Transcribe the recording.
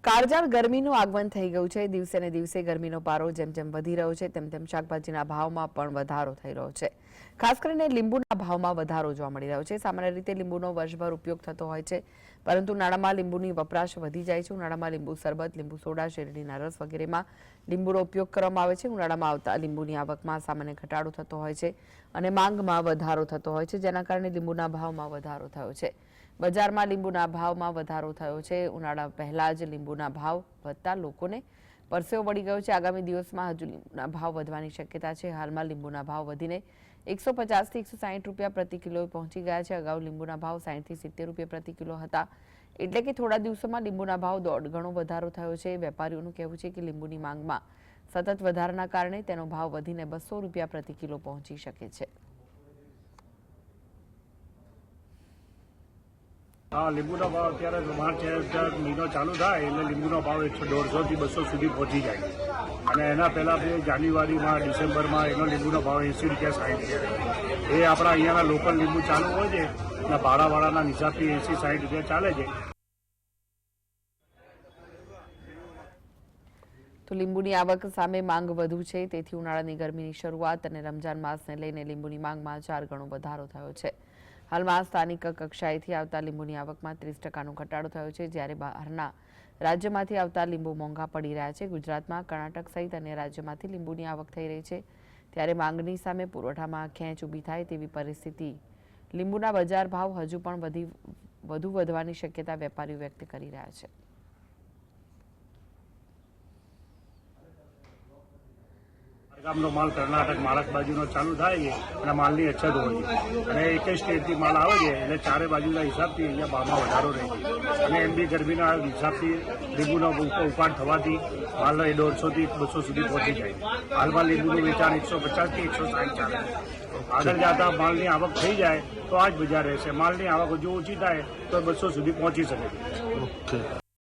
કાળઝાળ ગરમીનું આગમન થઈ ગયું છે। દિવસે ને દિવસે ગરમીનો પારો જેમ જેમ વધી રહ્યો છે તેમ તેમ શાકભાજીના ભાવમાં પણ વધારો થઈ રહ્યો છે। ખાસ કરીને લીંબુના ભાવમાં વધારો જોવા મળી રહ્યો છે। સામાન્ય રીતે લીંબુનો વર્ષભર ઉપયોગ થતો હોય છે, પરંતુ ઉનાળામાં લીંબુની વપરાશ વધી જાય છે। ઉનાળામાં લીંબુ શરબત, લીંબુ સોડા, શેરડીના રસ વગેરેમાં લીંબુનો ઉપયોગ કરવામાં આવે છે। ઉનાળામાં આવતા લીંબુની આવકમાં સામાન્ય ઘટાડો થતો હોય છે અને માંગમાં વધારો થતો હોય છે, જેના કારણે લીંબુના ભાવમાં વધારો થયો છે। બજારમાં લીંબુના ભાવમાં વધારો થયો છે। ઉનાળા પહેલા જ લીંબુના ભાવ વધતા લોકોને પરસેવો વળી ગયો છે। આગામી દિવસમાં હજુ લીંબુના ભાવ વધવાની શક્યતા છે। હાલમાં લીંબુના ભાવ વધીને 150 થી 160 રૂપિયા પ્રતિ કિલો પહોંચી ગયા છે। અગાઉ લીંબુના ભાવ 60 થી 70 રૂપિયા પ્રતિ કિલો હતા, એટલે કે થોડા દિવસોમાં લીંબુના ભાવ દોઢ ગણો વધારો થયો છે। વેપારીઓનું કહેવું છે કે લીંબુની માંગમાં સતત વધારાના કારણે તેનો ભાવ વધીને 200 રૂપિયા પ્રતિ કિલો પહોંચી શકે છે। हाँ, લીંબુનો ભાવ અત્યારે માર્ચ મહિનો ચાલુ થાય એટલે લીંબુનો ભાવ 150 થી 200 સુધી પહોંચી જાય અને એના પહેલા જાન્યુઆરીમાં ડિસેમ્બરમાં એનો લીંબુનો ભાવ 80 રૂપિયા 60 રૂપિયા એ આપણા અહીંયાના લોકલ લીંબુ ચાલુ હોય છે અને ભાડાવાળાના હિસાબથી 80-60 રૂપિયા ચાલે છે। તો લીંબુની આવક સામે માંગ વધુ છે, તેથી ઉનાળાની ગરમીની શરૂઆત અને રમજાન માસને લઈને લીંબુની માંગમાં 4 ગણો વધારો થયો છે। હાલમાં સ્થાનિક કક્ષાએથી આવતા લીંબુની આવકમાં 30% ઘટાડો થયો છે, જ્યારે બહારના રાજ્યમાંથી આવતા લીંબુ મોંઘા પડી રહ્યા છે। ગુજરાતમાં કર્ણાટક સહિત અન્ય રાજ્યોમાંથી લીંબુની આવક થઈ રહી છે, ત્યારે માંગની સામે પુરવઠામાં ખેંચ ઊભી થાય તેવી પરિસ્થિતિ લીંબુના બજાર ભાવ હજુ પણ વધુ વધવાની શક્યતા વેપારીઓ વ્યક્ત કરી રહ્યા છે। ગામનો માલ કર્ણાટક મહારાષ્ટ્ર બાજુનો ચાલુ થાય છે અને માલની અછત હોય છે અને એક જ સ્ટેટથી માલ આવે છે એટલે ચારે બાજુના હિસાબથી અહીંયા ભાવમાં વધારો રહે છે અને એમ બી ગરમીના હિસાબથી લીંબુનો ઉપાડ થવાથી માલ 150 થી 200 સુધી પહોંચી જાય। હાલમાં લીંબુનું વેચાણ 150 થી 160 ચાલે છે। આગળ જતા માલની આવક થઈ જાય તો આ જ બજાર રહેશે। માલની આવક હજુ ઓછી થાય તો 200 સુધી પહોંચી શકે છે।